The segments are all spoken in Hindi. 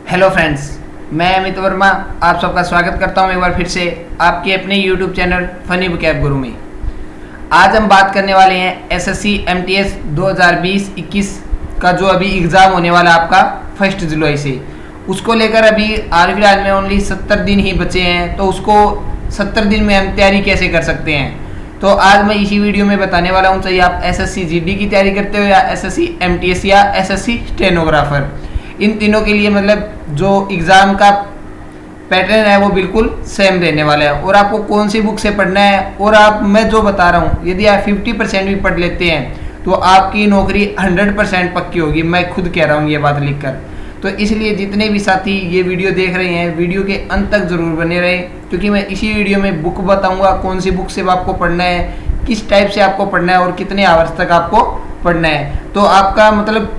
हेलो फ्रेंड्स, मैं अमित वर्मा आप सबका स्वागत करता हूं एक बार फिर से आपके अपने यूट्यूब चैनल फनी वोकैब गुरु में। आज हम बात करने वाले हैं एसएससी एमटीएस 2020-21 का जो अभी एग्ज़ाम होने वाला है आपका 1 जुलाई से, उसको लेकर अभी फिलहाल में ओनली 70 दिन ही बचे हैं। तो उसको 70 दिन में हम तैयारी कैसे कर सकते हैं, तो आज मैं इसी वीडियो में बताने वाला हूँ। चाहे आप एसएससी जीडी की तैयारी करते हो या एसएससी एमटीएस या एसएससी स्टेनोग्राफर, इन तीनों के लिए मतलब जो एग्ज़ाम का पैटर्न है वो बिल्कुल सेम रहने वाला है। और आपको कौन सी बुक से पढ़ना है, और मैं जो बता रहा हूँ, यदि आप 50% भी पढ़ लेते हैं तो आपकी नौकरी 100% पक्की होगी। मैं खुद कह रहा हूँ ये बात लिखकर। तो इसलिए जितने भी साथी ये वीडियो देख रहे हैं, वीडियो के अंत तक ज़रूर बने रहें, क्योंकि मैं इसी वीडियो में बुक बताऊँगा कौन सी बुक से आपको पढ़ना है, किस टाइप से आपको पढ़ना है और कितने आवर्स तक आपको पढ़ना है। तो आपका मतलब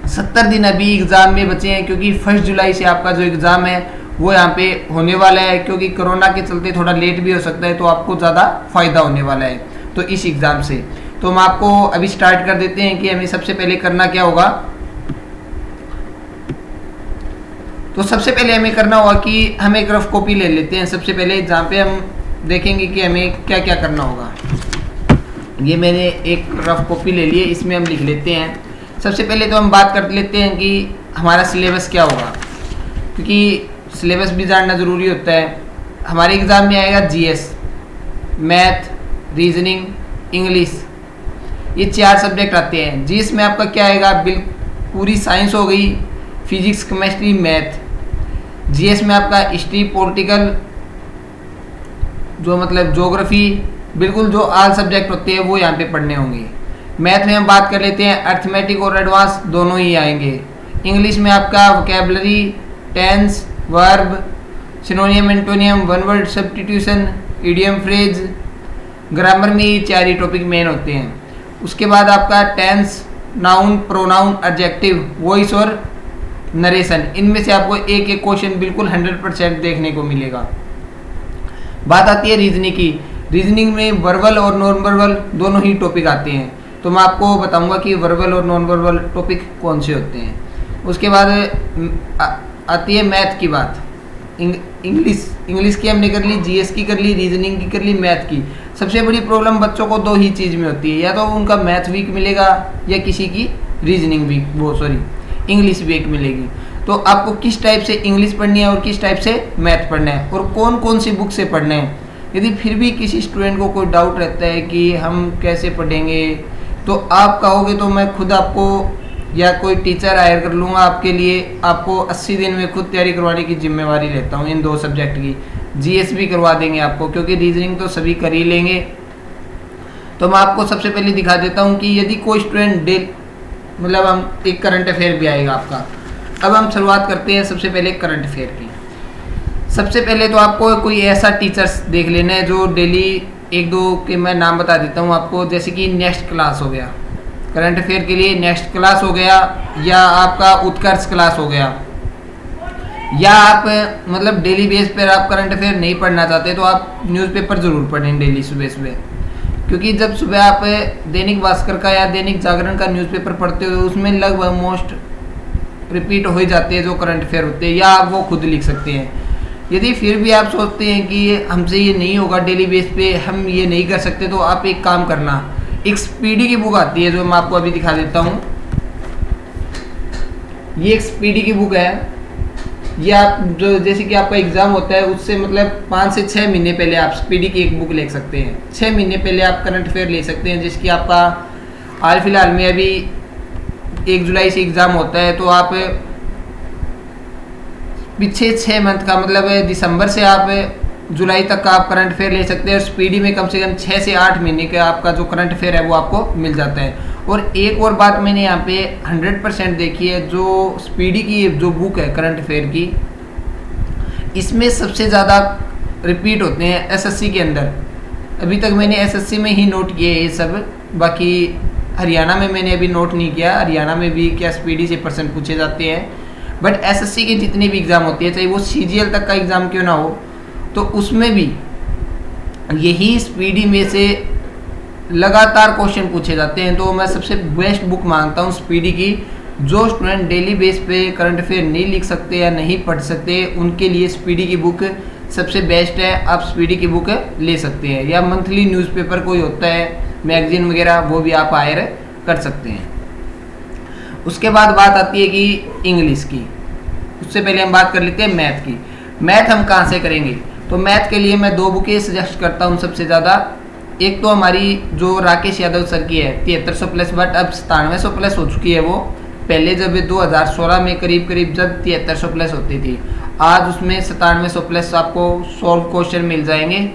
70 दिन अभी एग्ज़ाम में बचे हैं, क्योंकि 1 जुलाई से आपका जो एग्ज़ाम है वो यहाँ पे होने वाला है। क्योंकि कोरोना के चलते थोड़ा लेट भी हो सकता है, तो आपको ज़्यादा फ़ायदा होने वाला है तो इस एग्ज़ाम से। तो हम आपको अभी स्टार्ट कर देते हैं कि हमें सबसे पहले करना क्या होगा। तो सबसे पहले हमें करना होगा कि हम एक रफ कॉपी ले लेते हैं सबसे पहले, जहाँ पे हम देखेंगे कि हमें क्या क्या करना होगा। ये मैंने एक रफ कॉपी ले ली है, इसमें हम लिख लेते हैं। सबसे पहले तो हम बात कर लेते हैं कि हमारा सिलेबस क्या होगा, क्योंकि सिलेबस भी जानना ज़रूरी होता है। हमारे एग्ज़ाम में आएगा जीएस, मैथ, रीजनिंग, इंग्लिश, ये 4 सब्जेक्ट आते हैं। जीएस में आपका क्या आएगा, पूरी साइंस हो गई, फिजिक्स, केमिस्ट्री, मैथ। जीएस में आपका हिस्ट्री, पॉलिटिकल, जो मतलब ज्योग्राफी, बिल्कुल जो ऑल सब्जेक्ट होते हैं वो यहाँ पे पढ़ने होंगे। मैथ में हम बात कर लेते हैं, अर्थमेटिक और एडवांस दोनों ही आएंगे। इंग्लिश में आपका vocabulary, tense, verb, synonym, antonym, one word substitution, idiom, phrase. Grammar में ये 4 ही टॉपिक मेन होते हैं। उसके बाद आपका tense, noun, pronoun, adjective, voice और नरेशन। इनमें से आपको एक एक क्वेश्चन बिल्कुल 100% देखने को मिलेगा। बात आती है रीजनिंग की। रीजनिंग में वर्बल और नॉन वर्बल दोनों ही टॉपिक आते हैं। तो मैं आपको बताऊंगा कि वर्बल और नॉन वर्बल टॉपिक कौन से होते हैं। उसके बाद आती है मैथ की बात। इंग्लिश की हमने कर ली, जीएस की कर ली, रीजनिंग की कर ली, मैथ की। सबसे बड़ी प्रॉब्लम बच्चों को 2 ही चीज़ में होती है, या तो उनका मैथ वीक मिलेगा या किसी की रीजनिंग वीक, इंग्लिश वीक मिलेगी। तो आपको किस टाइप से इंग्लिश पढ़नी है और किस टाइप से मैथ पढ़ना है और कौन कौन सी बुक से पढ़ना है। यदि फिर भी किसी स्टूडेंट को कोई डाउट रहता है कि हम कैसे पढ़ेंगे, तो आप कहोगे तो मैं खुद आपको या कोई टीचर हायर कर लूँगा आपके लिए। आपको 80 दिन में खुद तैयारी करवाने की जिम्मेवारी लेता हूँ इन 2 सब्जेक्ट की। जीएस भी करवा देंगे आपको, क्योंकि रीजनिंग तो सभी कर ही लेंगे। तो मैं आपको सबसे पहले दिखा देता हूँ कि यदि कोई स्टूडेंट मतलब हम एक करंट अफेयर भी आएगा आपका। अब हम शुरुआत करते हैं सबसे पहले करंट अफेयर की। सबसे पहले तो आपको कोई ऐसा टीचर्स देख लेना है जो डेली 1-2 के मैं नाम बता देता हूँ आपको। जैसे कि नेक्स्ट क्लास हो गया, करंट अफेयर के लिए नेक्स्ट क्लास हो गया, या आपका उत्कर्ष क्लास हो गया। या आप मतलब डेली बेस पर आप करंट अफेयर नहीं पढ़ना चाहते तो आप न्यूज़पेपर ज़रूर पढ़ें डेली सुबह, क्योंकि जब सुबह आप दैनिक भास्कर का या दैनिक जागरण का न्यूज़पेपर पढ़ते हो उसमें लगभग मोस्ट रिपीट हो जाते हैं जो करंट अफेयर होते हैं, या आप वो खुद लिख सकते हैं। यदि फिर भी आप सोचते हैं कि हमसे ये नहीं होगा, डेली बेस पे हम ये नहीं कर सकते, तो आप एक काम करना, एक स्पीडी की बुक आती है जो मैं आपको अभी दिखा देता हूँ। ये एक स्पीडी की बुक है। ये आप जो जैसे कि आपका एग्ज़ाम होता है उससे मतलब 5 से 6 महीने पहले आप स्पीडी की एक बुक ले सकते हैं। 6 महीने पहले आप करंट अफेयर ले सकते हैं, जिसकी आपका हाल फिलहाल में अभी 1 जुलाई से एग्ज़ाम होता है। तो आप पीछे 6 मंथ का मतलब दिसंबर से आप जुलाई तक का आप करंट अफेयर ले सकते हैं, और स्पीडी में कम से कम 6 से 8 महीने का आपका जो करंट अफेयर है वो आपको मिल जाता है। और एक और बात मैंने यहाँ पे 100% देखी है, जो स्पीडी की जो बुक है करंट अफेयर की, इसमें सबसे ज़्यादा रिपीट होते हैं एसएससी के अंदर। अभी तक मैंने एसएससी में ही नोट किए ये सब, बाकी हरियाणा में मैंने अभी नोट नहीं किया। हरियाणा में भी क्या स्पीडी से प्रश्न पूछे जाते हैं, बट एसएससी के जितने भी एग्ज़ाम होते हैं, चाहे वो सीजीएल तक का एग्ज़ाम क्यों ना हो, तो उसमें भी यही स्पीडी में से लगातार क्वेश्चन पूछे जाते हैं। तो मैं सबसे बेस्ट बुक मानता हूँ स्पीडी की, जो स्टूडेंट डेली बेस पे करंट अफेयर नहीं लिख सकते या नहीं पढ़ सकते, उनके लिए स्पीडी की बुक सबसे बेस्ट है। आप स्पीडी की बुक ले सकते हैं, या मंथली न्यूज़पेपर कोई होता है, मैगजीन वगैरह, वो भी आप हायर कर सकते हैं। उसके बाद बात आती है कि इंग्लिश की। उससे पहले हम बात कर लेते हैं मैथ की। मैथ हम कहाँ से करेंगे? तो मैथ के लिए मैं 2 बुकें सजेस्ट करता हूँ सबसे ज़्यादा। एक तो हमारी जो राकेश यादव सर की है 7300 प्लस, बट अब 9700 प्लस हो चुकी है वो। पहले जब 2016 में करीब करीब जब 7300 प्लस होती थी, आज उसमें 9700 प्लस आपको सॉल्व क्वेश्चन मिल जाएंगे।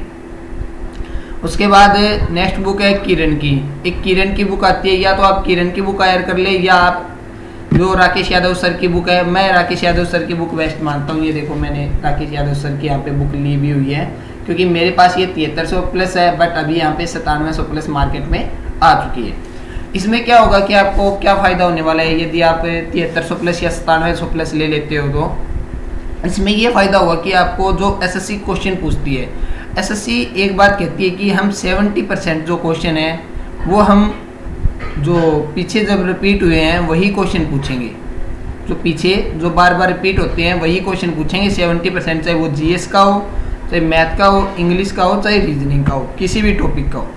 उसके बाद नेक्स्ट बुक है किरण की। एक किरण की बुक आती है, या तो आप किरण की बुक हायर कर ले, या आप जो राकेश यादव सर की बुक है, मैं राकेश यादव सर की बुक बेस्ट मानता हूँ। ये देखो मैंने राकेश यादव सर की यहाँ पे बुक ली भी हुई है, क्योंकि मेरे पास ये 7300 प्लस है, बट अभी यहाँ पे 9700 प्लस मार्केट में आ चुकी है। इसमें क्या होगा कि आपको क्या फ़ायदा होने वाला है यदि आप 7300 प्लस या 9700 प्लस ले लेते हो? तो इसमें ये फ़ायदा होगा कि आपको जो एसएससी क्वेश्चन पूछती है, एसएससी एक बात कहती है कि हम 70% जो क्वेश्चन है वो हम जो पीछे जब रिपीट हुए हैं वही क्वेश्चन पूछेंगे। जो पीछे जो बार बार रिपीट होते हैं वही क्वेश्चन पूछेंगे 70%, चाहे वो जीएस का हो, चाहे मैथ का हो, इंग्लिश का हो, चाहे रीजनिंग का हो, किसी भी टॉपिक का हो,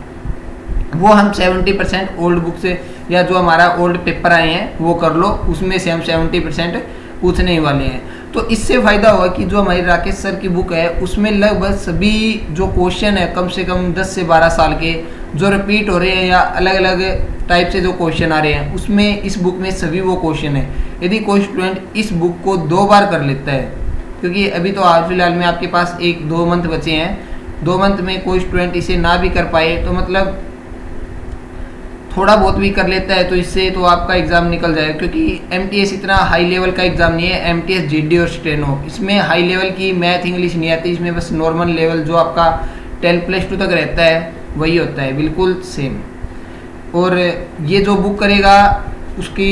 वो हम 70% ओल्ड बुक से या जो हमारा ओल्ड पेपर आए हैं वो कर लो, उसमें से हम 70% पूछने ही वाले हैं। तो इससे फ़ायदा होगा कि जो हमारी राकेश सर की बुक है उसमें लगभग सभी जो क्वेश्चन है कम से कम 10 से 12 साल के जो रिपीट हो रहे हैं या अलग अलग टाइप से जो क्वेश्चन आ रहे हैं, उसमें इस बुक में सभी वो क्वेश्चन है। यदि कोई स्टूडेंट इस बुक को 2 बार कर लेता है, क्योंकि अभी तो हाल फिलहाल में आपके पास 1-2 मंथ बचे हैं, 2 मंथ में कोई स्टूडेंट इसे ना भी कर पाए तो मतलब थोड़ा बहुत भी कर लेता है तो इससे तो आपका एग्ज़ाम निकल जाएगा। क्योंकि एमटीएस इतना हाई लेवल का एग्ज़ाम नहीं है, एमटीएस जीडी और स्टेनो, इसमें हाई लेवल की मैथ इंग्लिश नहीं आती, इसमें बस नॉर्मल लेवल जो आपका 10+2 तक रहता है वही होता है, बिल्कुल सेम। और ये जो बुक करेगा उसकी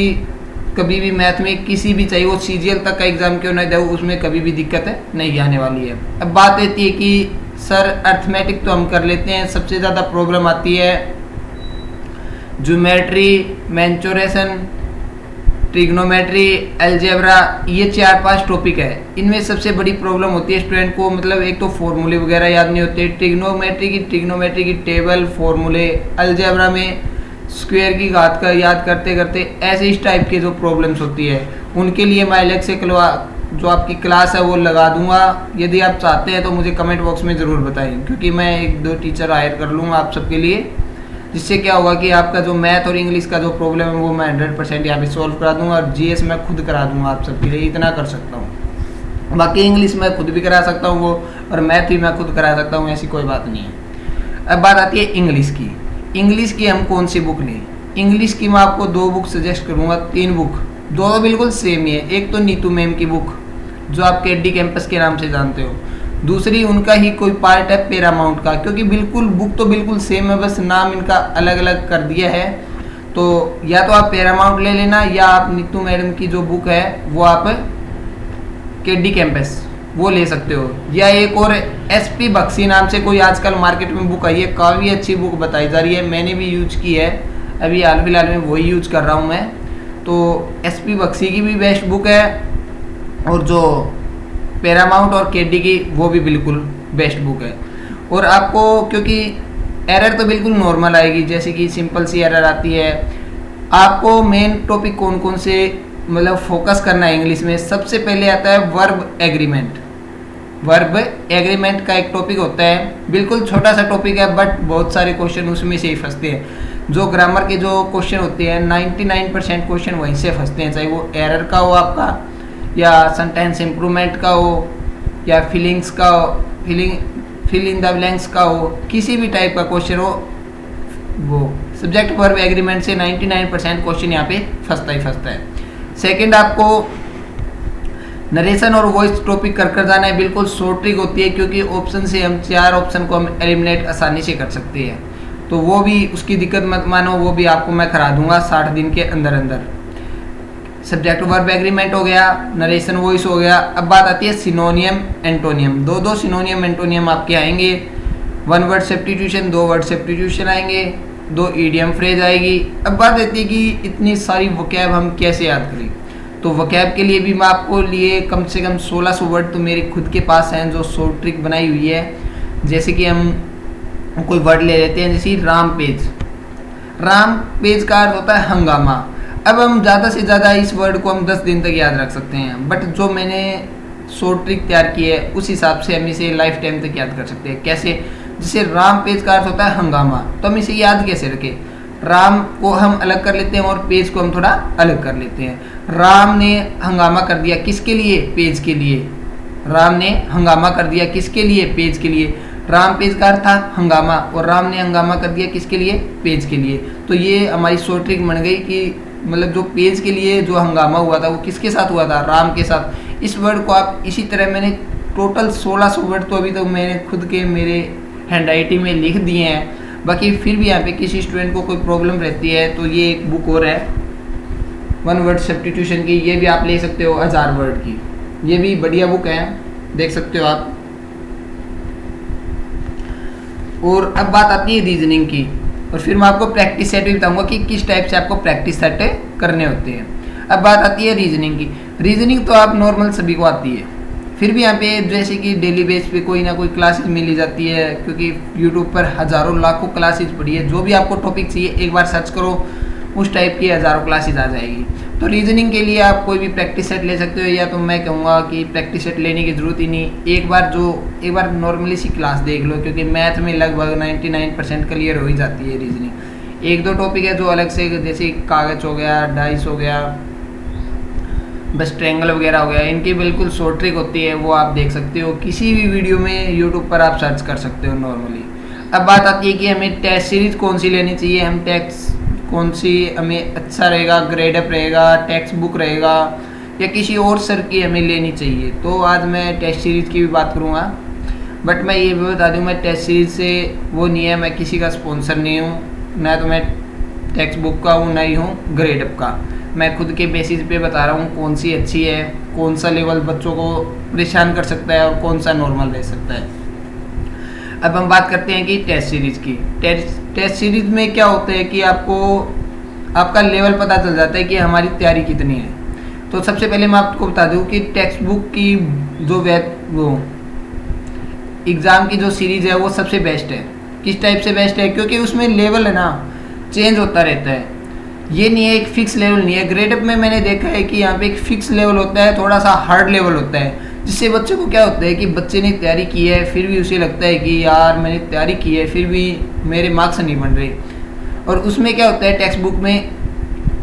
कभी भी मैथ में किसी भी, चाहे वो सीजीएल तक का एग्ज़ाम क्यों नहीं दे, उसमें कभी भी दिक्कत नहीं आने वाली है। अब बात रहती है कि सर अर्थमेटिक तो हम कर लेते हैं, सबसे ज़्यादा प्रॉब्लम आती है ज्योमेट्री, मेंचुरेशन, ट्रिग्नोमेट्री, अलजेब्रा, ये 4-5 टॉपिक है। इनमें सबसे बड़ी प्रॉब्लम होती है स्टूडेंट को, मतलब एक तो फॉर्मूले वगैरह याद नहीं होते, ट्रिग्नोमेट्री की टेबल, फॉर्मूले, अलजेब्रा में स्क्वायर की घात का याद करते करते ऐसे इस टाइप के जो प्रॉब्लम्स होती है, उनके लिए मैं अलग से जो आपकी क्लास है वो लगा दूंगा। यदि आप चाहते हैं तो मुझे कमेंट बॉक्स में ज़रूर बताएं, क्योंकि मैं 1-2 टीचर हायर कर लूँगा आप सबके लिए, जिससे क्या होगा कि आपका जो मैथ और इंग्लिश का जो प्रॉब्लम है वो मैं 100% यहाँ पे सॉल्व करा दूंगा, और जीएस मैं खुद करा दूंगा आप सबके लिए, इतना कर सकता हूँ। बाकी इंग्लिश मैं खुद भी करा सकता हूँ वो, और मैथ भी मैं खुद करा सकता हूँ, ऐसी कोई बात नहीं है। अब बात आती है इंग्लिश की। इंग्लिश की हम कौन सी बुक लें? इंग्लिश की मैं आपको 2 बुक सजेस्ट करूँगा, 3 बुक, 2 बिल्कुल सेम ही है। एक तो नीतू मैम की बुक जो आप केडी कैंपस के नाम से जानते हो, दूसरी उनका ही कोई पार्ट है पैरामाउंट का, क्योंकि बिल्कुल बुक तो बिल्कुल सेम है, बस नाम इनका अलग अलग कर दिया है। तो या तो आप पैरामाउंट ले लेना, या आप नीतू मैडम की जो बुक है वो आप केडी कैंपस वो ले सकते हो, या एक और एसपी बख्शी नाम से कोई आजकल मार्केट में बुक आई है, काफ़ी अच्छी बुक बताई जा रही है, मैंने भी यूज की है, अभी हाल फिलहाल में वही यूज कर रहा हूँ मैं। तो एसपी बख्शी की भी बेस्ट बुक है, और जो पैरामाउंट और केडी की वो भी बिल्कुल बेस्ट बुक है। और आपको क्योंकि एरर तो बिल्कुल नॉर्मल आएगी, जैसे कि सिंपल सी एरर आती है। आपको मेन टॉपिक कौन कौन से मतलब फोकस करना है इंग्लिश में? सबसे पहले आता है वर्ब एग्रीमेंट। वर्ब एग्रीमेंट का एक टॉपिक होता है, बिल्कुल छोटा सा टॉपिक है, बट बहुत सारे क्वेश्चन उसमें से ही फंसते हैं। जो ग्रामर के जो क्वेश्चन होते हैं 99% क्वेश्चन वहीं से फंसते हैं, चाहे वो एरर का हो आपका, या सेंटेंस इम्प्रूवमेंट का हो, या फीलिंग्स का हो, फिल इन द ब्लैंक्स का हो, किसी भी टाइप का क्वेश्चन हो, वो सब्जेक्ट वर्ब एग्रीमेंट से 99% क्वेश्चन यहाँ पे फंसता ही फंसता है। सेकंड, आपको नरेशन और वॉइस टॉपिक कर जाना है, बिल्कुल शॉर्ट ट्रिक होती है, क्योंकि ऑप्शन से हम 4 ऑप्शन को हम एलिमिनेट आसानी से कर सकते हैं। तो वो भी उसकी दिक्कत मत मानो, वो भी आपको मैं करा दूंगा 60 दिन के अंदर अंदर। सब्जेक्ट वर्ब एग्रीमेंट हो गया, नरेशन वॉइस हो गया। अब बात आती है सिनोनियम एंटोनियम। 2 सिनोनियम एंटोनियम आपके आएंगे, 1 वर्ड सब्स्टिट्यूशन, 2 वर्ड सब्स्टिट्यूशन आएंगे, 2 ईडियम फ्रेज आएगी। अब बात आती है कि इतनी सारी वोकैब हम कैसे याद करें। तो वोकैब के लिए भी मैं आपको लिए कम से कम 1600 वर्ड तो मेरे खुद के पास हैं जो शॉर्ट ट्रिक बनाई हुई है। जैसे कि हम कोई वर्ड ले लेते हैं, जैसे रामपेज। रामपेज का अर्थ होता है हंगामा। अब हम ज़्यादा से ज़्यादा इस वर्ड को हम 10 दिन तक याद रख सकते हैं, बट जो मैंने शॉर्ट ट्रिक तैयार की है उस हिसाब से हम इसे लाइफ टाइम तक याद कर सकते हैं। कैसे? जैसे रामपेज का अर्थ होता है हंगामा, तो हम इसे याद कैसे रखें? राम को हम अलग कर लेते हैं और पेज को हम थोड़ा अलग कर लेते हैं। राम ने हंगामा कर दिया किसके लिए? पेज के लिए। राम ने हंगामा कर दिया किसके लिए? पेज के लिए। राम पेज का अर्थ था हंगामा और राम ने हंगामा कर दिया किसके लिए? पेज के लिए। तो ये हमारी शॉर्ट ट्रिक बन गई कि मतलब जो पेज के लिए जो हंगामा हुआ था वो किसके साथ हुआ था? राम के साथ। इस वर्ड को आप इसी तरह मैंने टोटल 1600 वर्ड तो अभी तक मैंने खुद के मेरे हैंड राइटिंग में लिख दिए हैं। बाकी फिर भी यहाँ पे किसी स्टूडेंट को कोई प्रॉब्लम रहती है तो ये एक बुक और है 1 वर्ड सब्स्टिट्यूशन की, ये भी आप ले सकते हो 1000 वर्ड की। ये भी बढ़िया बुक है, देख सकते हो आप। और अब बात आती है रीजनिंग की, और फिर मैं आपको प्रैक्टिस सेट भी बताऊंगा कि किस टाइप से आपको प्रैक्टिस सेट करने होते हैं। अब बात आती है रीजनिंग की। रीजनिंग तो आप नॉर्मल सभी को आती है, फिर भी यहाँ पे जैसे कि डेली बेस पे कोई ना कोई क्लासेस मिली जाती है, क्योंकि यूट्यूब पर हज़ारों लाखों क्लासेस पड़ी है। जो भी आपको टॉपिक चाहिए एक बार सर्च करो, उस टाइप की हज़ारों क्लासेस आ जाएगी। तो रीजनिंग के लिए आप कोई भी प्रैक्टिस सेट ले सकते हो, या तो मैं कहूँगा कि प्रैक्टिस सेट लेने की ज़रूरत ही नहीं। एक बार नॉर्मली सी क्लास देख लो, क्योंकि मैथ में लगभग 99% क्लियर हो ही जाती है रीजनिंग। 1-2 टॉपिक है जो अलग से, जैसे कागज हो गया, डाइस हो गया, बस ट्रायंगल वगैरह हो गया, इनकी बिल्कुल शॉर्ट ट्रिक होती है, वो आप देख सकते हो किसी भी वीडियो में, यूट्यूब पर आप सर्च कर सकते हो नॉर्मली। अब बात आती है कि हमें टेस्ट सीरीज कौन सी लेनी चाहिए, हम टेक्स्ट कौन सी हमें अच्छा रहेगा, ग्रेड अप रहेगा, टेक्स्ट बुक रहेगा, या किसी और सर की हमें लेनी चाहिए। तो आज मैं टेस्ट सीरीज़ की भी बात करूँगा, बट मैं ये भी बता दूँ मैं टेस्ट सीरीज़ से वो नहीं है, मैं किसी का स्पॉन्सर नहीं हूँ, ना तो मैं टेक्स्ट बुक का हूँ, ना ही हूँ ग्रेड अप का। मैं खुद के बेसिस पे बता रहा हूँ कौन सी अच्छी है, कौन सा लेवल बच्चों को परेशान कर सकता है और कौन सा नॉर्मल रह सकता है। अब हम बात करते हैं कि टेस्ट सीरीज़ की। टेस्ट सीरीज़ में क्या होता है कि आपको आपका लेवल पता चल जाता है कि हमारी तैयारी कितनी है। तो सबसे पहले मैं आपको बता दूं कि टेक्स्ट बुक की जो वो एग्ज़ाम की जो सीरीज़ है वो सबसे बेस्ट है। किस टाइप से बेस्ट है? क्योंकि उसमें लेवल है ना चेंज होता रहता है, ये नहीं है एक फिक्स लेवल नहीं है। ग्रेड अप में मैंने देखा है कि यहाँ पे एक फिक्स लेवल होता है, थोड़ा सा हार्ड लेवल होता है, जिससे बच्चे को क्या होता है कि बच्चे ने तैयारी की है फिर भी उसे लगता है कि यार मैंने तैयारी की है फिर भी मेरे मार्क्स नहीं बन रहे। और उसमें क्या होता है टेक्स्ट बुक में,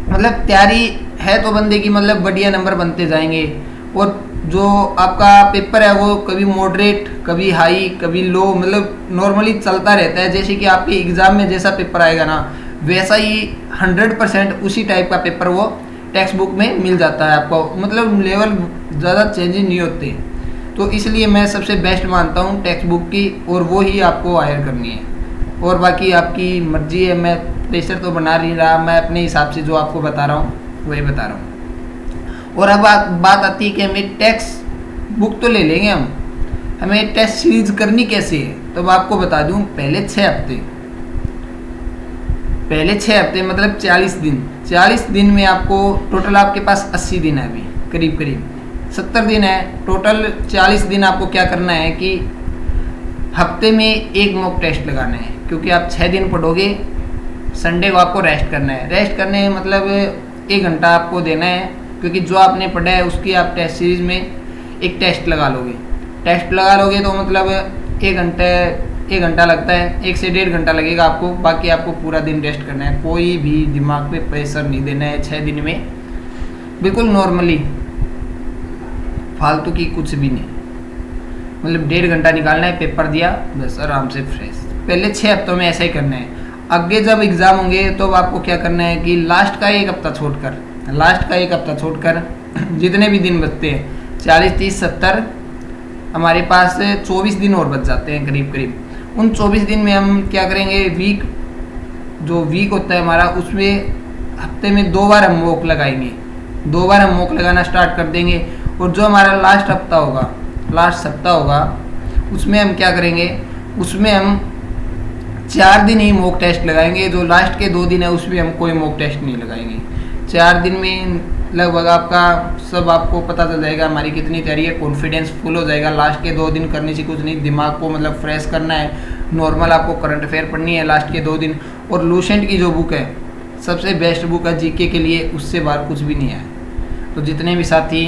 मतलब तैयारी है तो बंदे की मतलब बढ़िया नंबर बनते जाएंगे, और जो आपका पेपर है वो कभी मॉडरेट, कभी हाई, कभी लो, मतलब नॉर्मली चलता रहता है। जैसे कि आपके एग्ज़ाम में जैसा पेपर आएगा ना वैसा ही 100% उसी टाइप का पेपर वो टेक्स्ट बुक में मिल जाता है आपको, मतलब लेवल ज़्यादा चेंजेस नहीं होते। तो इसलिए मैं सबसे बेस्ट मानता हूँ टेक्स्ट बुक की, और वो ही आपको हायर करनी है। और बाकी आपकी मर्जी है, मैं प्रेशर तो बना नहीं रहा, मैं अपने हिसाब से जो आपको बता रहा हूँ वही बता रहा हूँ। और अब बात आती है कि हमें टेक्स्ट बुक तो ले लेंगे हम, हमें टेस्ट सीरीज करनी कैसे है। तो मैं आपको बता दूँ पहले 6 हफ्ते मतलब 40 दिन। 40 दिन में आपको टोटल आपके पास 80 दिन है, अभी करीब 70 दिन है टोटल। 40 दिन आपको क्या करना है कि हफ्ते में एक मॉक टेस्ट लगाना है, क्योंकि आप 6 दिन पढ़ोगे, संडे को आपको रेस्ट करना है। रेस्ट करने मतलब 1 घंटा आपको देना है, क्योंकि जो आपने पढ़ा है उसकी आप टेस्ट सीरीज में एक टेस्ट लगा लोगे। टेस्ट लगा लोगे तो मतलब 1 घंटा लगता है, 1 से 1.5 घंटा लगेगा आपको। बाकी आपको पूरा दिन रेस्ट करना है, कोई भी दिमाग पे प्रेशर नहीं देना है 6 दिन में, बिल्कुल नॉर्मली, फालतू की कुछ भी नहीं। मतलब 1.5 घंटा निकालना है, पेपर दिया, बस आराम से फ्रेश। पहले 6 हफ्तों में ऐसा ही करना है। आगे जब एग्ज़ाम होंगे तो आपको क्या करना है कि लास्ट का एक हफ्ता छोड़कर जितने भी दिन बचते हैं 40, 30, 70, हमारे पास 24 दिन और बच जाते हैं करीब। उन 24 दिन में हम क्या करेंगे, जो वीक होता है हमारा, उसमें हफ्ते में 2 बार हम मॉक लगाएंगे। 2 बार हम मॉक लगाना स्टार्ट कर देंगे। और जो हमारा लास्ट सप्ताह होगा उसमें हम क्या करेंगे, उसमें हम 4 दिन ही मॉक टेस्ट लगाएंगे, जो लास्ट के 2 दिन है उसमें हम कोई मॉक टेस्ट नहीं लगाएंगे। 4 दिन में लगभग आपका सब आपको पता चल जाएगा हमारी कितनी तैयारी है, कॉन्फिडेंस फुल हो जाएगा। लास्ट के 2 दिन करने से कुछ नहीं, दिमाग को मतलब फ्रेश करना है, नॉर्मल आपको करंट अफेयर पढ़नी है लास्ट के 2 दिन। और लूसेंट की जो बुक है सबसे बेस्ट बुक है जीके के लिए, उससे बाहर कुछ भी नहीं है। तो जितने भी साथी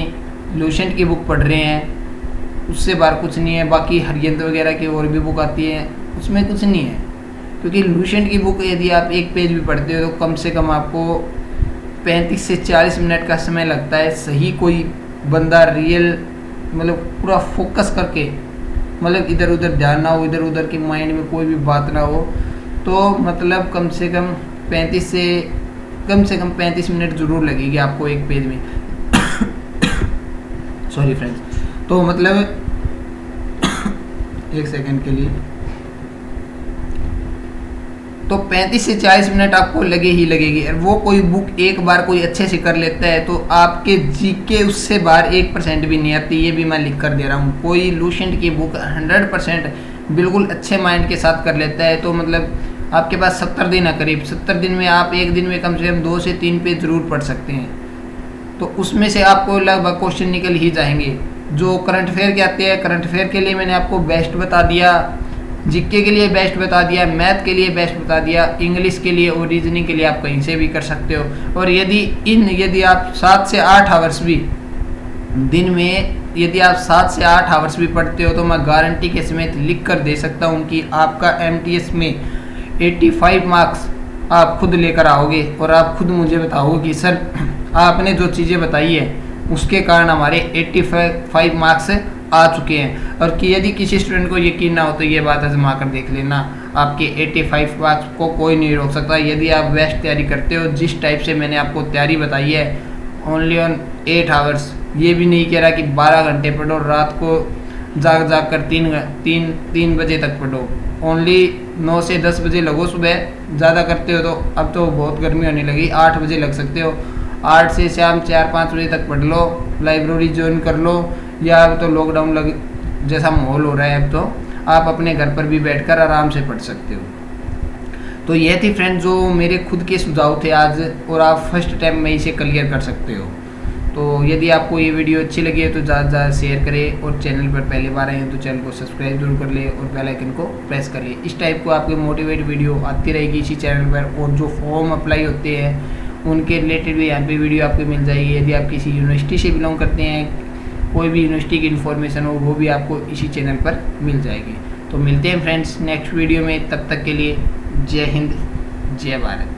लूसेंट की बुक पढ़ रहे हैं उससे बाहर कुछ नहीं है। बाकी हरियंत्र वगैरह की और भी बुक आती है, उसमें कुछ नहीं है, क्योंकि लूसेंट की बुक यदि आप एक पेज भी पढ़ते हो तो कम से कम आपको 35 से 40 मिनट का समय लगता है। सही कोई बंदा रियल मतलब पूरा फोकस करके, मतलब इधर उधर ध्यान ना हो, इधर उधर की माइंड में कोई भी बात ना हो, तो मतलब कम से कम 35 मिनट ज़रूर लगेगी आपको एक पेज में। Sorry friends. तो मतलब एक सेकंड के लिए, तो 35 से 40 मिनट आपको लगे ही लगेगी। वो कोई बुक एक बार कोई अच्छे से कर लेता है तो आपके जीके उससे बाहर 1% भी नहीं आती, ये भी मैं लिख कर दे रहा हूँ। कोई लूसेंट की बुक 100% बिल्कुल अच्छे माइंड के साथ कर लेता है तो मतलब आपके पास 70 दिन है करीब, 70 दिन में आप एक दिन में कम से कम 2 से 3 पेज ज़रूर पढ़ सकते हैं। तो उसमें से आपको लगभग क्वेश्चन निकल ही जाएंगे। जो करंट अफेयर के आते हैं, करंट अफेयर के लिए मैंने आपको बेस्ट बता दिया, जीके के लिए बेस्ट बता दिया, मैथ के लिए बेस्ट बता दिया, इंग्लिश के लिए और रीजनिंग के लिए आप कहीं से भी कर सकते हो। और यदि आप 7 से 8 आवर्स भी दिन में यदि आप 7 से 8 आवर्स भी पढ़ते हो तो मैं गारंटी के समेत लिख कर दे सकता हूँ कि आपका MTS में 85 मार्क्स आप खुद लेकर आओगे। और आप खुद मुझे बताओगे कि सर आपने जो चीज़ें बताई है उसके कारण हमारे 85 मार्क्स आ चुके हैं। और कि यदि किसी स्टूडेंट को यकीन ना हो तो ये बात आजमा कर देख लेना, आपके 85 मार्क्स को कोई नहीं रोक सकता। यदि आप बेस्ट तैयारी करते हो जिस टाइप से मैंने आपको तैयारी बताई है, ओनली ऑन 8 आवर्स, ये भी नहीं कह रहा कि 12 घंटे पढ़ो, रात को जाग कर 3 बजे तक पढ़ो, ओनली 9 से 10 बजे लगो सुबह। ज़्यादा करते हो तो अब तो बहुत गर्मी होने लगी, 8 बजे लग सकते हो, 8 से शाम 4-5 बजे तक पढ़ लो, लाइब्रेरी ज्वाइन कर लो, या अब तो लॉकडाउन जैसा माहौल हो रहा है अब तो आप अपने घर पर भी बैठकर आराम से पढ़ सकते हो। तो ये थी फ्रेंड्स जो मेरे खुद के सुझाव थे आज, और आप फर्स्ट टाइम में इसे क्लियर कर सकते हो। तो यदि आपको ये वीडियो अच्छी लगी है तो ज़्यादा से ज़्यादा शेयर करें, और चैनल पर पहली बार आए हैं तो चैनल को सब्सक्राइब जरूर कर ले और बेल आइकन को प्रेस कर ले। इस टाइप को आपके मोटिवेट वीडियो आती रहेगी इसी चैनल पर, और जो फॉर्म अप्लाई होते हैं उनके रिलेटेड भी यहाँ पे वीडियो आपको मिल जाएगी। यदि आप किसी यूनिवर्सिटी से बिलोंग करते हैं, कोई भी यूनिवर्सिटी की इन्फॉर्मेशन हो वो भी आपको इसी चैनल पर मिल जाएगी। तो मिलते हैं फ्रेंड्स नेक्स्ट वीडियो में, तब तक के लिए जय हिंद जय भारत।